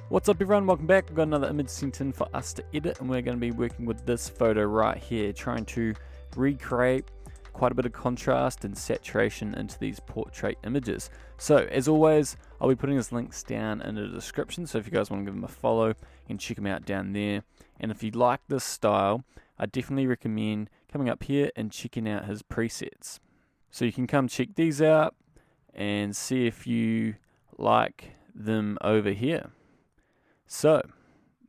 What's up everyone, welcome back. We've got another image sent in for us to edit and we're going to be working with this photo right here, trying to recreate quite a bit of contrast and saturation into these portrait images. So as always, I'll be putting his links down in the description, so if you guys want to give him a follow, you can check him out down there. And if you like this style, I definitely recommend coming up here and checking out his presets. So you can come check these out and see if you like them over here. So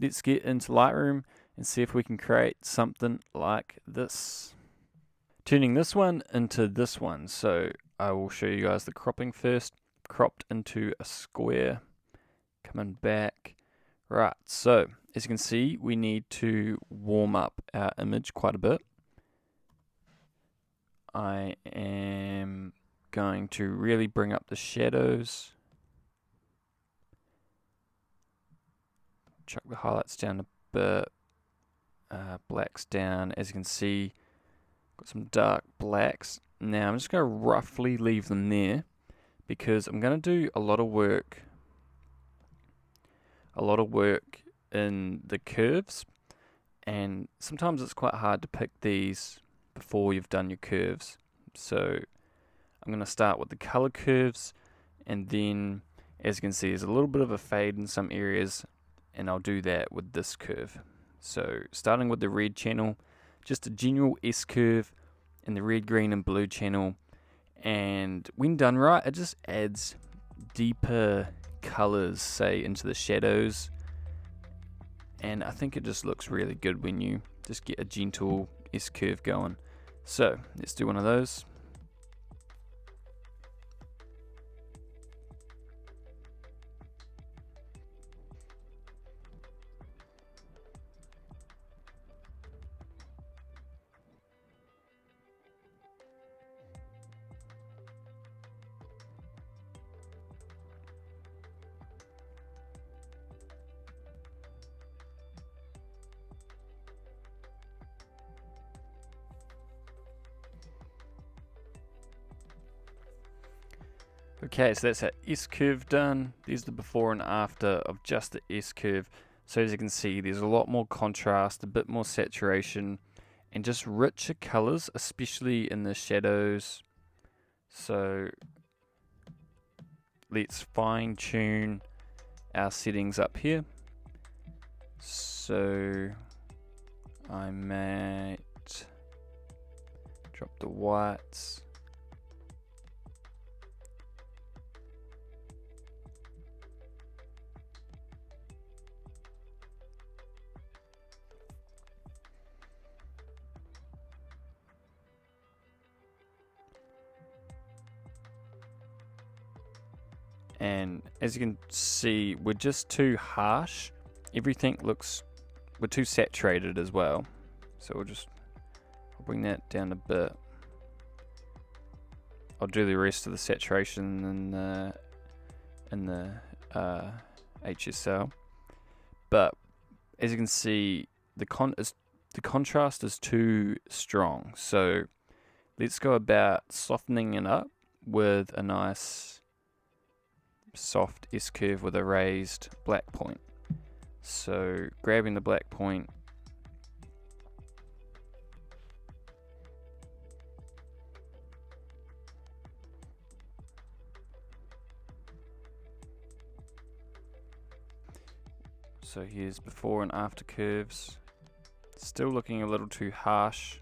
let's get into Lightroom and see if we can create something like this. Turning this one into this one. So I will show you guys the cropping first. Cropped into a square. Coming back. Right, so as you can see, we need to warm up our image quite a bit. I am going to really bring up the shadows. Chuck the highlights down a bit, blacks down. As you can see, got some dark blacks. Now I'm just going to roughly leave them there because I'm going to do a lot of work in the curves, and sometimes it's quite hard to pick these before you've done your curves. So I'm going to start with the color curves, and then as you can see, there's a little bit of a fade in some areas, and I'll do that with this curve. So starting with the red channel, just a general S curve in the red, green and blue channel, and when done right, it just adds deeper colors, say, into the shadows, and I think it just looks really good when you just get a gentle S curve going. So let's do one of those. Okay, so that's our S curve done. There's the before and after of just the S curve. So as you can see, there's a lot more contrast, a bit more saturation, and just richer colors, especially in the shadows. So let's fine tune our settings up here. So I might drop the whites. And as you can see, we're just too harsh. Everything looks, we're too saturated as well. So I'll bring that down a bit. I'll do the rest of the saturation in the HSL. But as you can see, the contrast is too strong. So let's go about softening it up with a nice soft S curve with a raised black point. So grabbing the black point, so here's before and after curves. Still looking a little too harsh.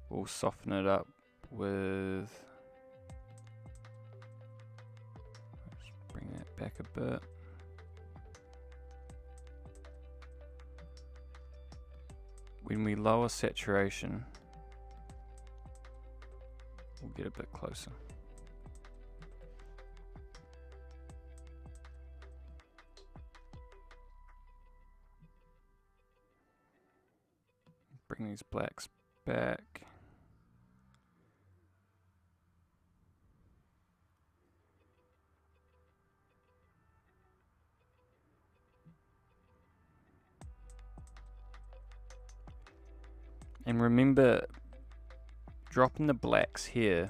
We'll soften it up with, bring that back a bit. When we lower saturation, we'll get a bit closer. Bring these blacks back. And remember, dropping the blacks here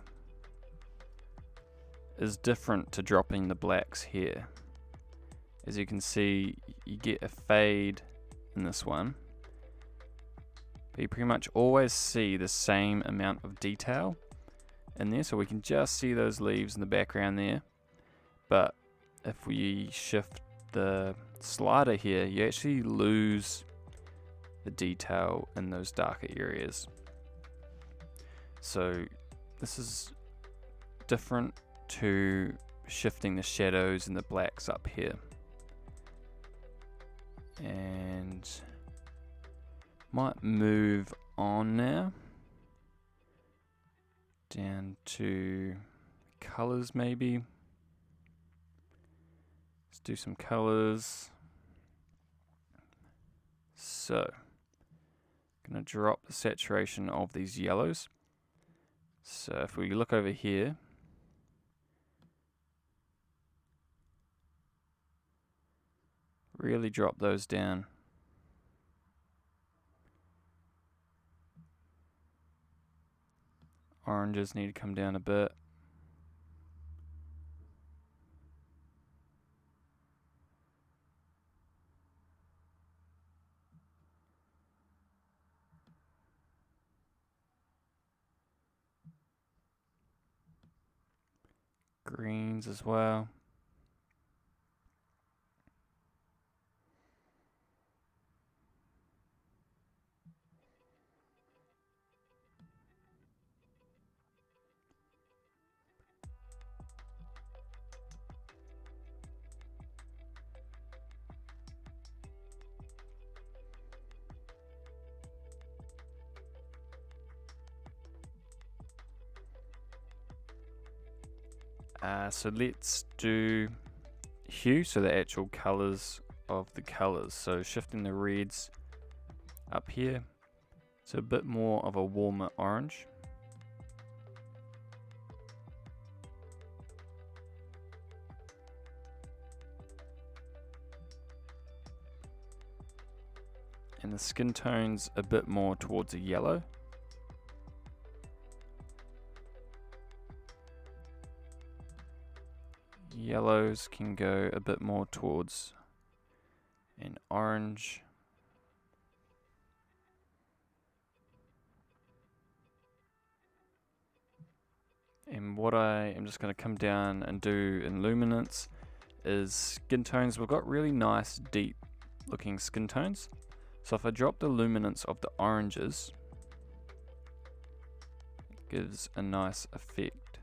is different to dropping the blacks here. as you can see, you get a fade in this one, but you pretty much always see the same amount of detail in there, so we can just see those leaves in the background there. But if we shift the slider here, you actually lose the detail in those darker areas. So this is different to shifting the shadows and the blacks up here. And might move on now down to colors maybe. Let's do some colors. So, gonna drop the saturation of these yellows. So if we look over here, really drop those down. Oranges need to come down a bit. Greens as well. So let's do hue, so the actual colors of the colors. So shifting the reds up here, so a bit more of a warmer orange. And the skin tones a bit more towards a yellow. Yellows can go a bit more towards an orange. And what I am just going to come down and do in luminance is skin tones. We've got really nice deep looking skin tones. So if I drop the luminance of the oranges, it gives a nice effect,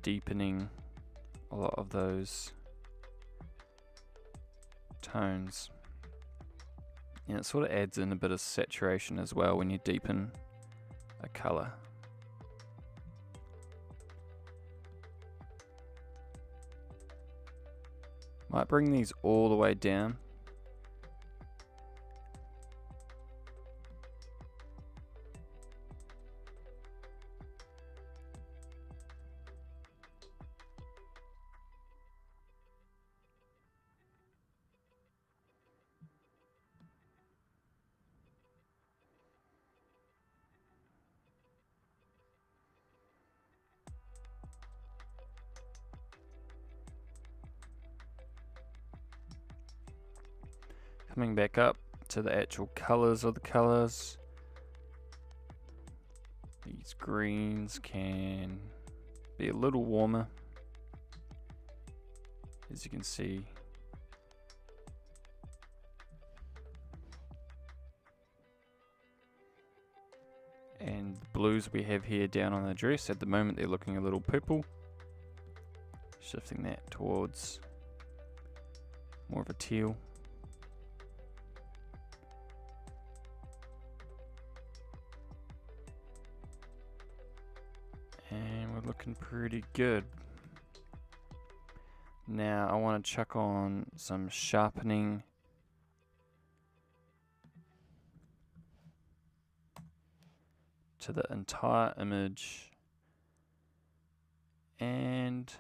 deepening a lot of those tones. And it sort of adds in a bit of saturation as well when you deepen a color. Might bring these all the way down. Coming back up to the actual colors of the colors. These greens can be a little warmer, as you can see. And the blues we have here down on the dress, at the moment they're looking a little purple. Shifting that towards more of a teal. And we're looking pretty good. Now I want to chuck on some sharpening to the entire image, and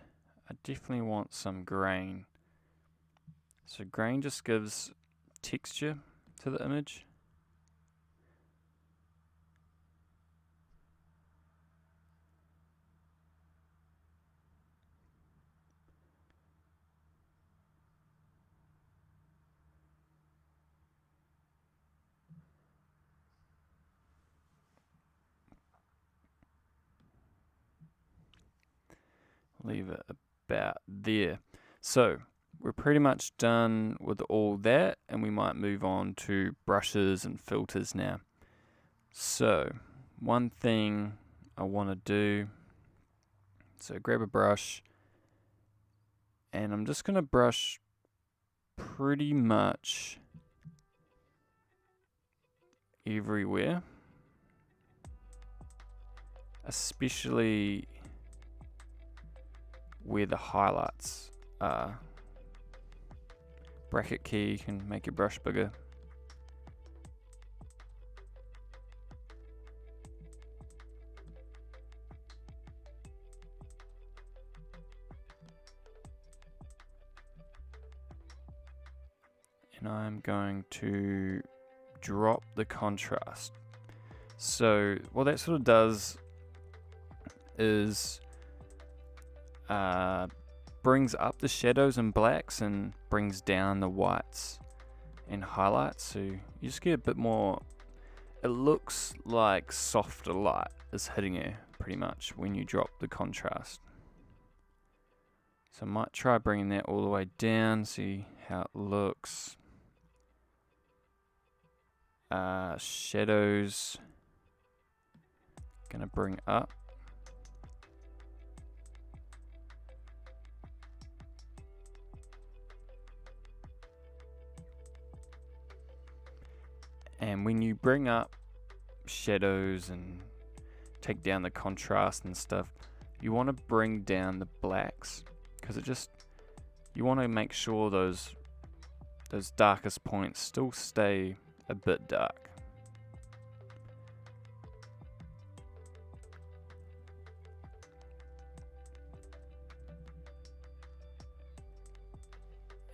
I definitely want some grain. So grain just gives texture to the image. leave it about there. So we're pretty much done with all that, and we might move on to brushes and filters now. So one thing I want to do, so grab a brush, and I'm just going to brush pretty much everywhere, especially where the highlights are. Bracket key can make your brush bigger. And I'm going to drop the contrast. So what that sort of does is brings up the shadows and blacks and brings down the whites and highlights. So you just get a bit more, it looks like softer light is hitting you pretty much when you drop the contrast. So I might try bringing that all the way down, see how it looks. Shadows, gonna bring up. And when you bring up shadows and take down the contrast and stuff, you want to bring down the blacks, because it just, you want to make sure those darkest points still stay a bit dark.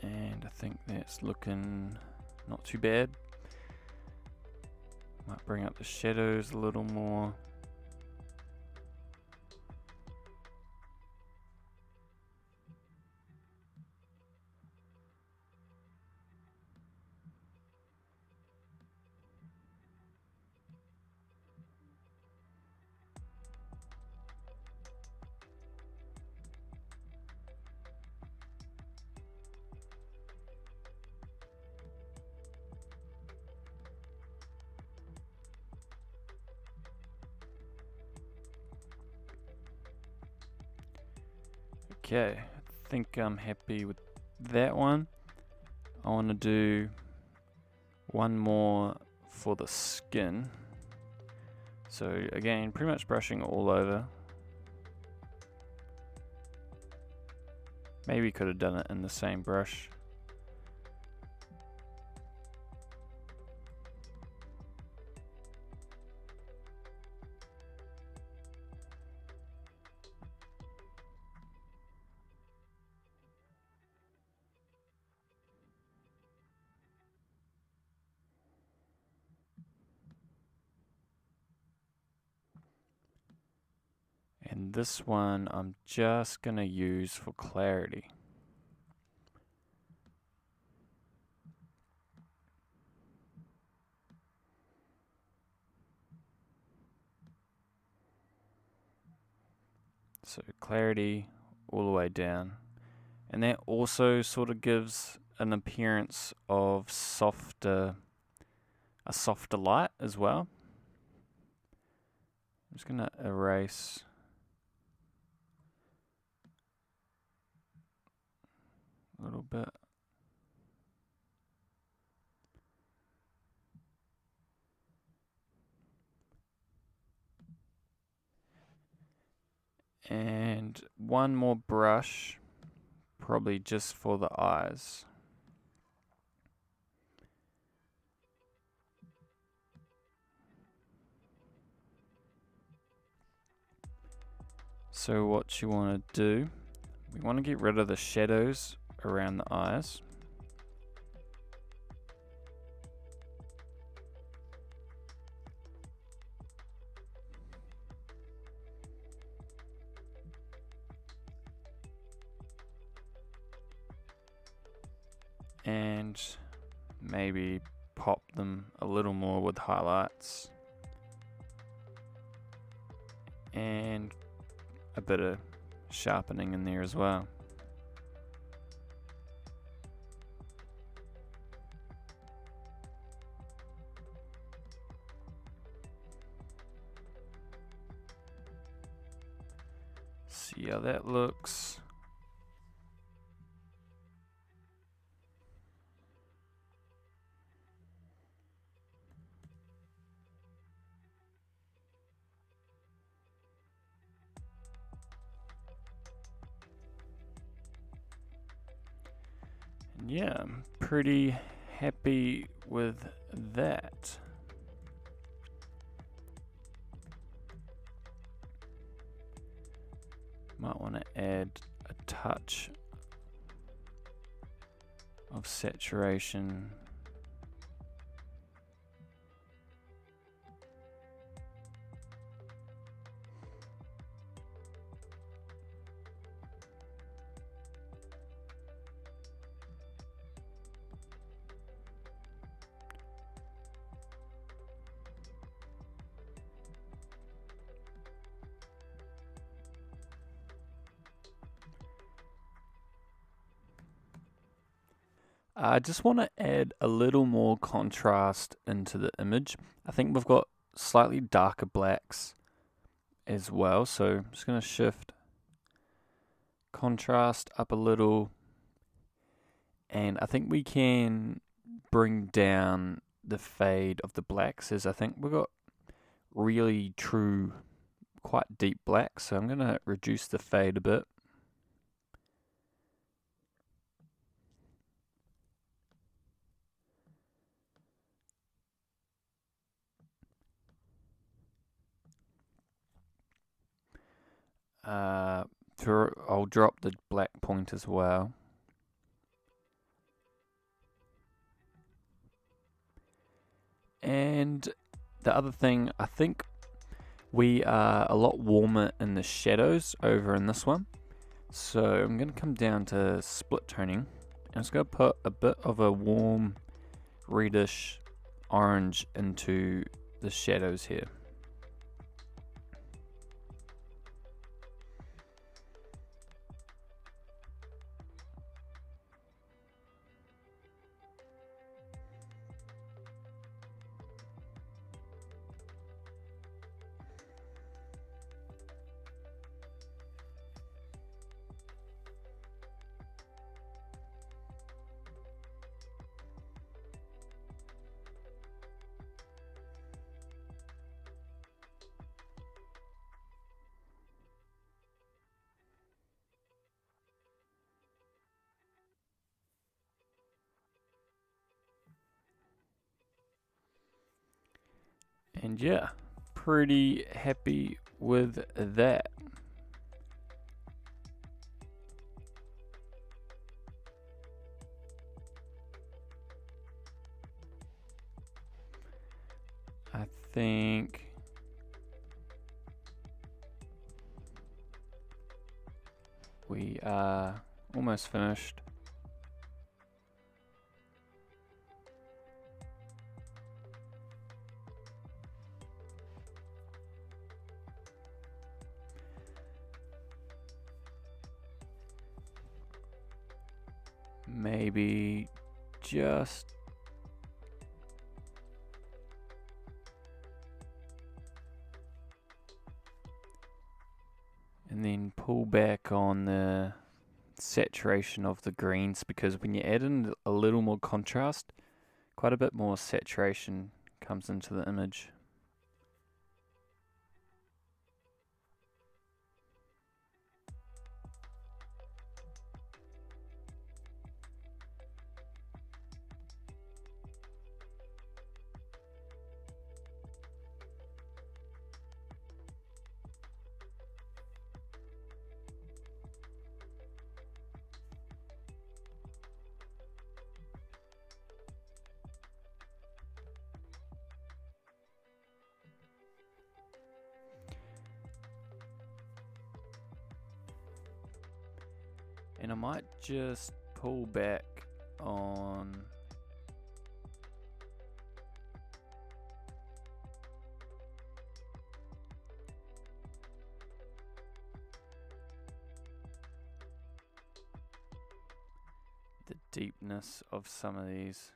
And I think that's looking not too bad. Might bring up the shadows a little more. Okay, I think I'm happy with that one. I want to do one more for the skin. So again, pretty much brushing all over. Maybe could have done it in the same brush. And this one I'm just gonna use for clarity. So clarity all the way down. And that also sort of gives an appearance of a softer light as well. I'm just gonna erase a little bit. And one more brush, probably just for the eyes. So what you want to do, we want to get rid of the shadows around the eyes. And maybe pop them a little more with highlights. And a bit of sharpening in there as well. See how that looks. And yeah, I'm pretty happy with that. Might want to add a touch of saturation. I just want to add a little more contrast into the image. I think we've got slightly darker blacks as well, so I'm just going to shift contrast up a little, and I think we can bring down the fade of the blacks, as I think we've got really true, quite deep blacks, so I'm going to reduce the fade a bit. I'll drop the black point as well. And the other thing, I think we are a lot warmer in the shadows over in this one. So I'm going to come down to split toning. I'm just going to put a bit of a warm reddish orange into the shadows here. And yeah, pretty happy with that. I think we are almost finished. Maybe just and then pull back on the saturation of the greens, because when you add in a little more contrast, quite a bit more saturation comes into the image. And I might just pull back on deepness of some of these.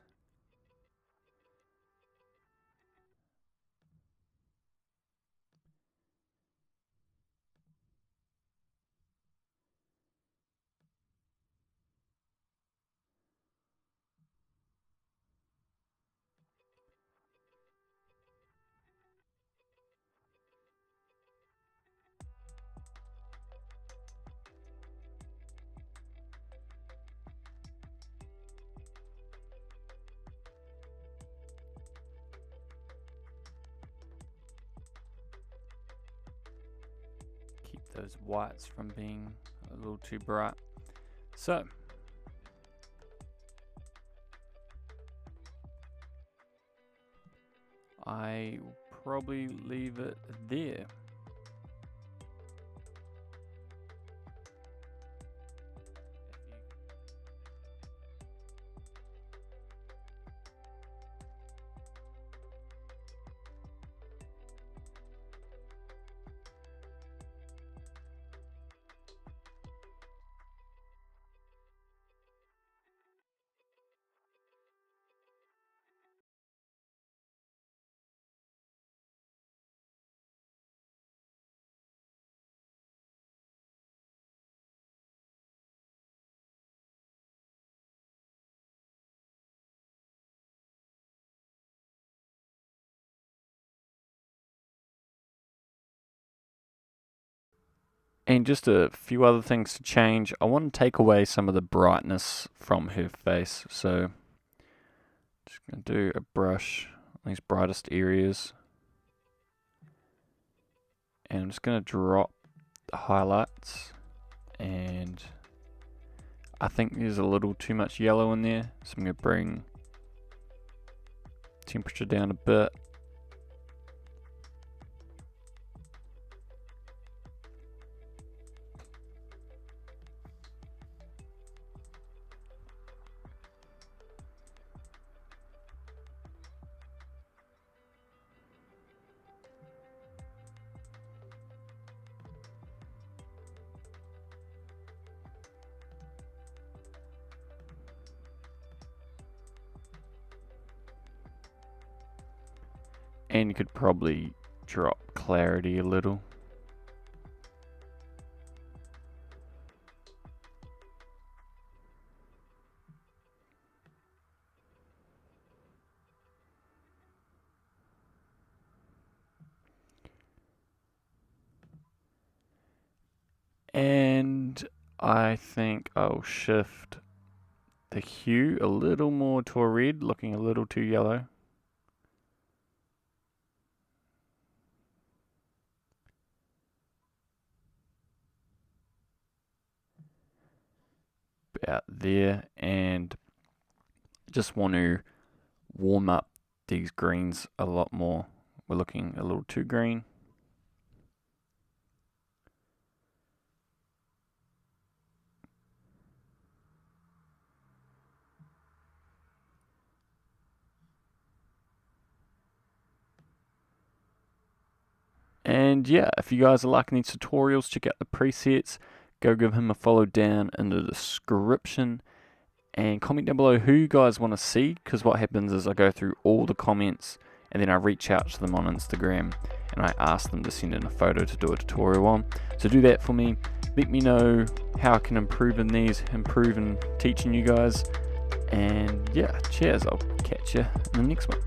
Keep those whites from being a little too bright. So I will probably leave it there. And just a few other things to change. I want to take away some of the brightness from her face. So just going to do a brush on these brightest areas. And I'm just going to drop the highlights. And I think there's a little too much yellow in there. So I'm going to bring temperature down a bit. And you could probably drop clarity a little. And I think I'll shift the hue a little more to a red, looking a little too yellow. About there, and just want to warm up these greens a lot more. We're looking a little too green. And yeah, if you guys are liking these tutorials, check out the presets. Go give him a follow down in the description. And comment down below who you guys want to see, because what happens is I go through all the comments and then I reach out to them on Instagram and I ask them to send in a photo to do a tutorial on. So do that for me. Let me know how I can improve in these, improve in teaching you guys. And yeah, cheers. I'll catch you in the next one.